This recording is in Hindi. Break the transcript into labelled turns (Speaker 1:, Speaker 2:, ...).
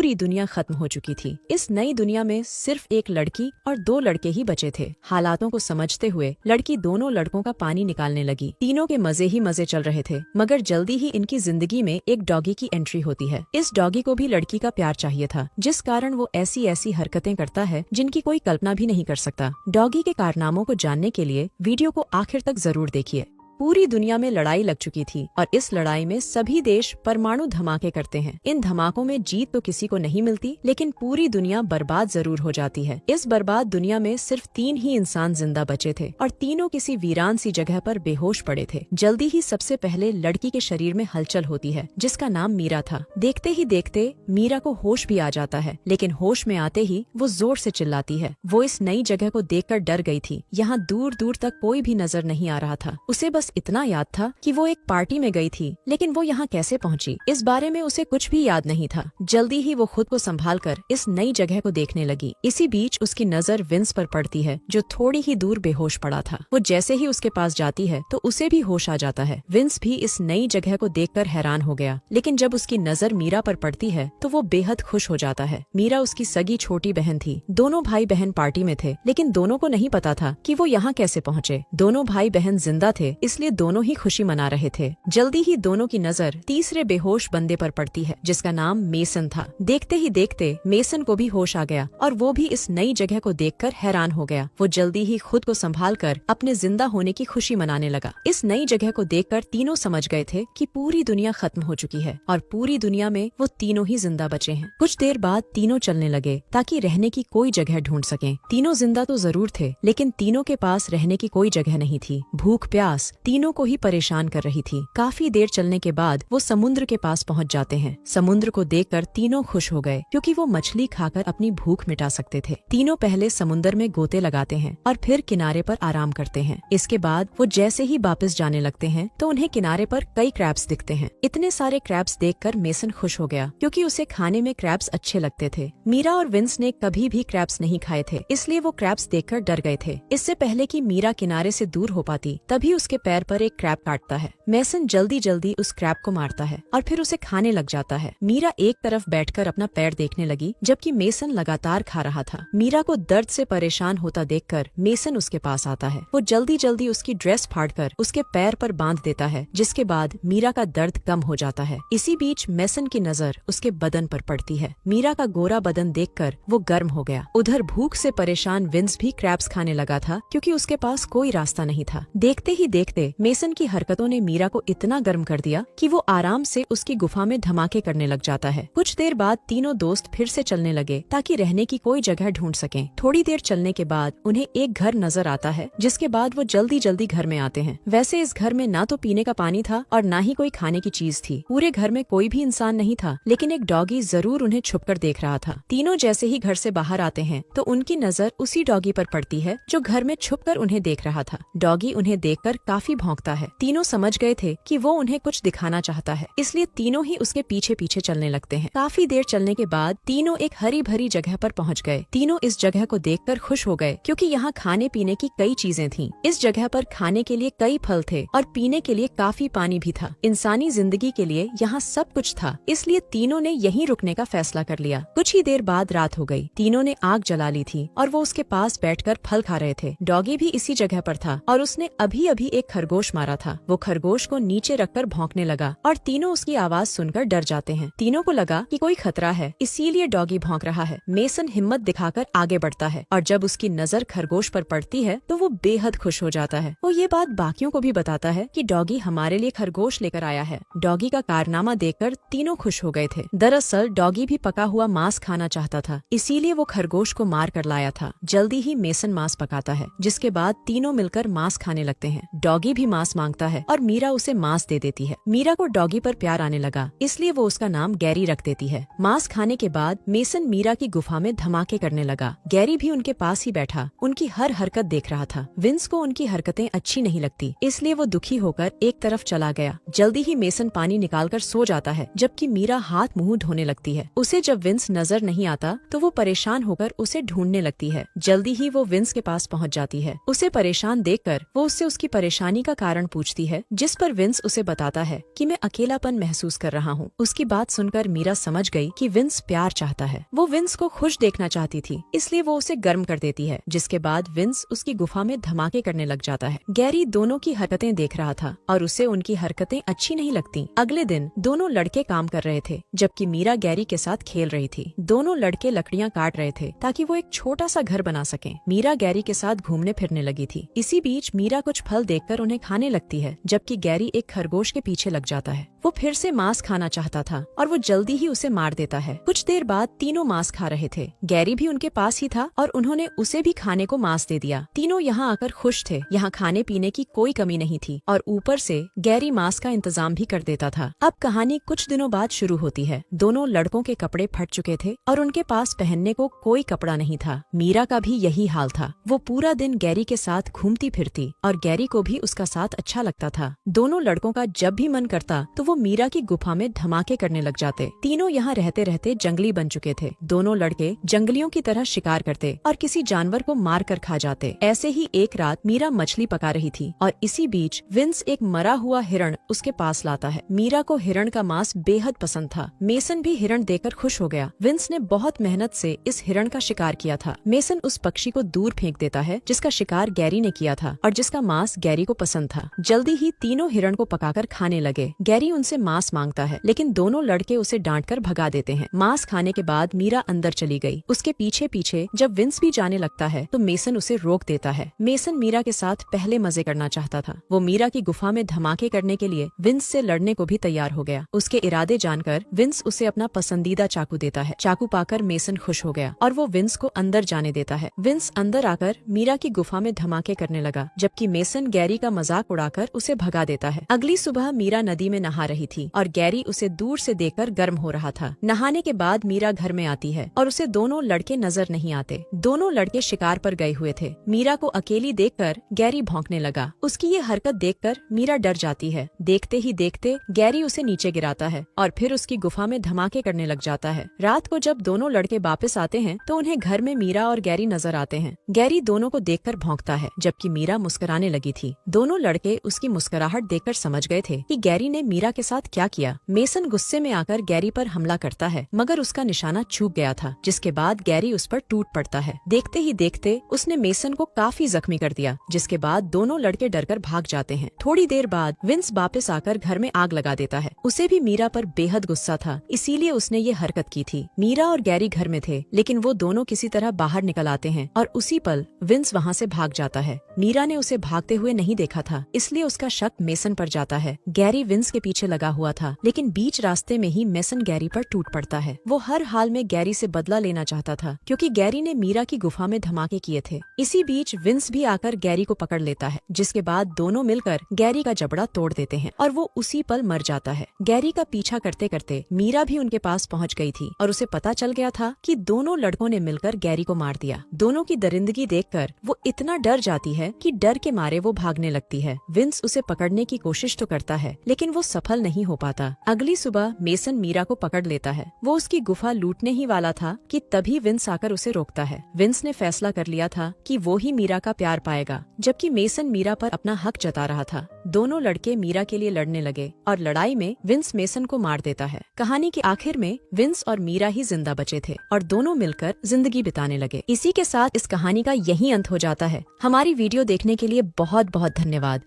Speaker 1: पूरी दुनिया खत्म हो चुकी थी। इस नई दुनिया में सिर्फ एक लड़की और 2 लड़के ही बचे थे। हालातों को समझते हुए लड़की दोनों लड़कों का पानी निकालने लगी। तीनों के मजे ही मजे चल रहे थे, मगर जल्दी ही इनकी जिंदगी में एक डॉगी की एंट्री होती है। इस डॉगी को भी लड़की का प्यार चाहिए था, जिस कारण वो ऐसी ऐसी हरकतें करता है जिनकी कोई कल्पना भी नहीं कर सकता। डॉगी के कारनामों को जानने के लिए वीडियो को आखिर तक जरूर देखिए। पूरी दुनिया में लड़ाई लग चुकी थी और इस लड़ाई में सभी देश परमाणु धमाके करते हैं। इन धमाकों में जीत तो किसी को नहीं मिलती, लेकिन पूरी दुनिया बर्बाद जरूर हो जाती है। इस बर्बाद दुनिया में सिर्फ 3 ही इंसान जिंदा बचे थे और तीनों किसी वीरान सी जगह पर बेहोश पड़े थे। जल्दी ही सबसे पहले लड़की के शरीर में हलचल होती है, जिसका नाम मीरा था। देखते ही देखते मीरा को होश भी आ जाता है, लेकिन होश में आते ही वो जोर से चिल्लाती है। वो इस नई जगह को देखकर डर गई थी। यहाँ दूर दूर तक कोई भी नजर नहीं आ रहा था। उसे बस इतना याद था कि वो एक पार्टी में गई थी, लेकिन वो यहाँ कैसे पहुँची, इस बारे में उसे कुछ भी याद नहीं था। जल्दी ही वो खुद को संभालकर इस नई जगह को देखने लगी। इसी बीच उसकी नजर विंस पर पड़ती है, जो थोड़ी ही दूर बेहोश पड़ा था। वो जैसे ही उसके पास जाती है तो उसे भी होश आ जाता है। विंस भी इस नई जगह को देखकर हैरान हो गया, लेकिन जब उसकी नजर मीरा पर पड़ती है तो वो बेहद खुश हो जाता है। मीरा उसकी सगी छोटी बहन थी। दोनों भाई बहन पार्टी में थे, लेकिन दोनों को नहीं पता था कि वो यहाँ कैसे पहुँचे। दोनों भाई बहन जिंदा थे, इसलिए दोनों ही खुशी मना रहे थे। जल्दी ही दोनों की नजर तीसरे बेहोश बंदे पर पड़ती है, जिसका नाम मेसन था। देखते ही देखते मेसन को भी होश आ गया और वो भी इस नई जगह को देखकर हैरान हो गया। वो जल्दी ही खुद को संभालकर अपने जिंदा होने की खुशी मनाने लगा। इस नई जगह को देखकर तीनों समझ गए थे कि पूरी दुनिया खत्म हो चुकी है और पूरी दुनिया में वो तीनों ही जिंदा बचे हैं। कुछ देर बाद तीनों चलने लगे ताकि रहने की कोई जगह ढूंढ सकें। तीनों जिंदा तो जरूर थे, लेकिन तीनों के पास रहने की कोई जगह नहीं थी। भूख प्यास तीनों को ही परेशान कर रही थी। काफी देर चलने के बाद वो समुद्र के पास पहुंच जाते हैं। समुद्र को देखकर तीनों खुश हो गए, क्योंकि वो मछली खाकर अपनी भूख मिटा सकते थे। तीनों पहले समुद्र में गोते लगाते हैं और फिर किनारे पर आराम करते हैं। इसके बाद वो जैसे ही वापस जाने लगते हैं तो उन्हें किनारे पर कई क्रैब्स दिखते हैं। इतने सारे क्रैब्स देखकर मेसन खुश हो गया, क्योंकि उसे खाने में क्रैब्स अच्छे लगते थे। मीरा और विंस ने कभी भी क्रैब्स नहीं खाए थे, इसलिए वो क्रैब्स देखकर डर गए थे। इससे पहले कि मीरा किनारे से दूर हो पाती, तभी उसके पैर पर एक क्रैब काटता है। मेसन जल्दी जल्दी उस क्रैब को मारता है और फिर उसे खाने लग जाता है। मीरा एक तरफ बैठकर अपना पैर देखने लगी, जबकि मेसन लगातार खा रहा था। मीरा को दर्द से परेशान होता देखकर मेसन उसके पास आता है। वो जल्दी जल्दी उसकी ड्रेस फाड़कर उसके पैर पर बांध देता है, जिसके बाद मीरा का दर्द कम हो जाता है। इसी बीच मेसन की नजर उसके बदन पर पड़ती है। मीरा का गोरा बदन देखकर वो गर्म हो गया। उधर भूख से परेशान विंस भी क्रैब्स खाने लगा था, क्योंकि उसके पास कोई रास्ता नहीं था। देखते ही देखते मेसन की हरकतों ने मीरा को इतना गर्म कर दिया कि वो आराम से उसकी गुफा में धमाके करने लग जाता है। कुछ देर बाद तीनों दोस्त फिर से चलने लगे ताकि रहने की कोई जगह ढूंढ सकें। थोड़ी देर चलने के बाद उन्हें एक घर नजर आता है, जिसके बाद वो जल्दी जल्दी घर में आते हैं। वैसे इस घर में ना तो पीने का पानी था और ना ही कोई खाने की चीज थी। पूरे घर में कोई भी इंसान नहीं था, लेकिन एक डॉगी जरूर उन्हें छुपकर देख रहा था। तीनों जैसे ही घर से बाहर आते हैं तो उनकी नजर उसी डॉगी पर पड़ती है, जो घर में छुपकर उन्हें देख रहा था। डॉगी उन्हें देखकर काफी भौंकता है। तीनों समझ गए थे कि वो उन्हें कुछ दिखाना चाहता है, इसलिए तीनों ही उसके पीछे पीछे चलने लगते हैं। काफी देर चलने के बाद तीनों एक हरी भरी जगह पर पहुंच गए। तीनों इस जगह को देखकर खुश हो गए, क्योंकि यहाँ खाने पीने की कई चीजें थीं। इस जगह पर खाने के लिए कई फल थे और पीने के लिए काफी पानी भी था। इंसानी जिंदगी के लिए यहाँ सब कुछ था, इसलिए तीनों ने यहीं रुकने का फैसला कर लिया। कुछ ही देर बाद रात हो गई। तीनों ने आग जला ली थी और वो उसके पास बैठकर फल खा रहे थे। डॉगी भी इसी जगह पर था और उसने अभी अभी एक खरगोश मारा था। वो खरगोश को नीचे रखकर भौंकने लगा और तीनों उसकी आवाज सुनकर डर जाते हैं। तीनों को लगा कि कोई खतरा है, इसीलिए डॉगी भौंक रहा है। मेसन हिम्मत दिखाकर आगे बढ़ता है और जब उसकी नजर खरगोश पर पड़ती है तो वो बेहद खुश हो जाता है। वो ये बात बाकियों को भी बताता है कि डॉगी हमारे लिए खरगोश लेकर आया है। डॉगी का कारनामा देखकर तीनों खुश हो गए थे। दरअसल डॉगी भी पका हुआ मांस खाना चाहता था, इसीलिए वो खरगोश को मार कर लाया था। जल्दी ही मेसन मांस पकाता है, जिसके बाद तीनों मिलकर मांस खाने लगते हैं। डॉगी भी मांस मांगता है और मीरा उसे मांस दे देती है। मीरा को डॉगी पर प्यार आने लगा, इसलिए वो उसका नाम गैरी रख देती है। मांस खाने के बाद मेसन मीरा की गुफा में धमाके करने लगा। गैरी भी उनके पास ही बैठा उनकी हर हरकत देख रहा था। विंस को उनकी हरकतें अच्छी नहीं लगती, इसलिए वो दुखी होकर एक तरफ चला गया। जल्दी ही मेसन पानी निकालकर सो जाता है, जबकि मीरा हाथ मुंह धोने लगती है। उसे जब विंस नजर नहीं आता तो वो परेशान होकर उसे ढूंढने लगती है। जल्दी ही वो विंस के पास पहुंच जाती है। उसे परेशान देखकर वो उससे उसकी परेशानी कहानी का कारण पूछती है, जिस पर विंस उसे बताता है कि मैं अकेलापन महसूस कर रहा हूँ। उसकी बात सुनकर मीरा समझ गई कि विंस प्यार चाहता है। वो विंस को खुश देखना चाहती थी, इसलिए वो उसे गर्म कर देती है। जिसके बाद विंस उसकी गुफा में धमाके करने लग जाता है। गैरी दोनों की हरकतें देख रहा था और उसे उनकी हरकतें अच्छी नहीं लगती। अगले दिन दोनों लड़के काम कर रहे थे, जबकि मीरा गैरी के साथ खेल रही थी। दोनों लड़के लकड़ियाँ काट रहे थे ताकि वो एक छोटा सा घर बना सकें। मीरा गैरी के साथ घूमने फिरने लगी थी। इसी बीच मीरा कुछ फल देखकर उन्हें खाने लगती है, जबकि गैरी एक खरगोश के पीछे लग जाता है। वो फिर से मांस खाना चाहता था और वो जल्दी ही उसे मार देता है। कुछ देर बाद तीनों मांस खा रहे थे। गैरी भी उनके पास ही था और उन्होंने उसे भी खाने को मांस दे दिया। तीनों यहाँ आकर खुश थे। यहाँ खाने पीने की कोई कमी नहीं थी और ऊपर से गैरी मांस का इंतजाम भी कर देता था। अब कहानी कुछ दिनों बाद शुरू होती है। दोनों लड़कों के कपड़े फट चुके थे और उनके पास पहनने को कोई कपड़ा नहीं था। मीरा का भी यही हाल था। वो पूरा दिन गैरी के साथ घूमती फिरती और गैरी को भी उसका साथ अच्छा लगता था। दोनों लड़कों का जब भी मन करता तो वो मीरा की गुफा में धमाके करने लग जाते। तीनों यहाँ रहते रहते जंगली बन चुके थे। दोनों लड़के जंगलियों की तरह शिकार करते और किसी जानवर को मार कर खा जाते। ऐसे ही एक रात मीरा मछली पका रही थी और इसी बीच विंस एक मरा हुआ हिरण उसके पास लाता है। मीरा को हिरण का मांस बेहद पसंद था। मेसन भी हिरण देकर खुश हो गया। विंस ने बहुत मेहनत से इस हिरण का शिकार किया था। मेसन उस पक्षी को दूर फेंक देता है जिसका शिकार गैरी ने किया था और जिसका मांस गैरी को पसंद था। जल्दी ही तीनों हिरण को पकाकर खाने लगे। गैरी उनसे मांस मांगता है, लेकिन दोनों लड़के उसे डांटकर भगा देते हैं। मांस खाने के बाद मीरा अंदर चली गई। उसके पीछे पीछे जब विंस भी जाने लगता है तो मेसन उसे रोक देता है। मेसन मीरा के साथ पहले मजे करना चाहता था। वो मीरा की गुफा में धमाके करने के लिए विंस से लड़ने को भी तैयार हो गया। उसके इरादे जानकर विंस उसे अपना पसंदीदा चाकू देता है। चाकू पाकर मेसन खुश हो गया और वो विंस को अंदर जाने देता है। विंस अंदर आकर मीरा की गुफा में धमाके करने लगा, जबकि मेसन गैरी का मजाक उड़ाकर उसे भगा देता है। अगली सुबह मीरा नदी में नहा रही थी और गैरी उसे दूर से देखकर गर्म हो रहा था। नहाने के बाद मीरा घर में आती है और उसे दोनों लड़के नजर नहीं आते। दोनों लड़के शिकार पर गए हुए थे। मीरा को अकेली देखकर गैरी भौंकने लगा। उसकी ये हरकत देखकर मीरा डर जाती है। देखते ही देखते गैरी उसे नीचे गिराता है और फिर उसकी गुफा में धमाके करने लग जाता है। रात को जब दोनों लड़के वापस आते हैं तो उन्हें घर में मीरा और गैरी नजर आते हैं। गैरी दोनों को देखकर भौंकता है, जबकि मीरा मुस्कुराने लगी थी। दोनों लड़के उसकी मुस्कुराहट देखकर समझ गए थे कि गैरी ने मीरा के साथ क्या किया। मेसन गुस्से में आकर गैरी पर हमला करता है, मगर उसका निशाना चूक गया था, जिसके बाद गैरी उस पर टूट पड़ता है। देखते ही देखते उसने मेसन को काफी जख्मी कर दिया, जिसके बाद दोनों लड़के डरकर भाग जाते हैं। थोड़ी देर बाद विंस वापस आकर घर में आग लगा देता है। उसे भी मीरा पर बेहद गुस्सा था, इसीलिए उसने ये हरकत की थी। मीरा और गैरी घर में थे, लेकिन वो दोनों किसी तरह बाहर निकल आते हैं और उसी पल विंस वहाँ से भाग जाता है। मीरा ने उसे भागते हुए नहीं देखा था, इसलिए उसका शक मेसन पर जाता है। गैरी विंस के पीछे लगा हुआ था, लेकिन बीच रास्ते में ही मेसन गैरी पर टूट पड़ता है। वो हर हाल में गैरी से बदला लेना चाहता था, क्योंकि गैरी ने मीरा की गुफा में धमाके किए थे। इसी बीच विंस भी आकर गैरी को पकड़ लेता है, जिसके बाद दोनों मिलकर गैरी का जबड़ा तोड़ देते हैं और वो उसी पल मर जाता है। गैरी का पीछा करते करते मीरा भी उनके पास पहुंच गई थी और उसे पता चल गया था कि दोनों लड़कों ने मिलकर गैरी को मार दिया। दोनों की दरिंदगी देखकर वो इतना डर जाती है कि डर के मारे वो भागने लगती है। विंस उसे पकड़ने की कोशिश तो करता है, लेकिन वो सफल नहीं हो पाता। अगली सुबह मेसन मीरा को पकड़ लेता है। वो उसकी गुफा लूटने ही वाला था कि तभी विंस आकर उसे रोकता है। विंस ने फैसला कर लिया था कि वो ही मीरा का प्यार पाएगा, जबकि मेसन मीरा पर अपना हक जता रहा था। दोनों लड़के मीरा के लिए लड़ने लगे और लड़ाई में विंस मेसन को मार देता है। कहानी के आखिर में विंस और मीरा ही जिंदा बचे थे और दोनों मिलकर जिंदगी बिताने लगे। इसी के साथ इस कहानी का यही अंत हो जाता है। हमारी वीडियो देखने के लिए बहुत बहुत धन्यवाद।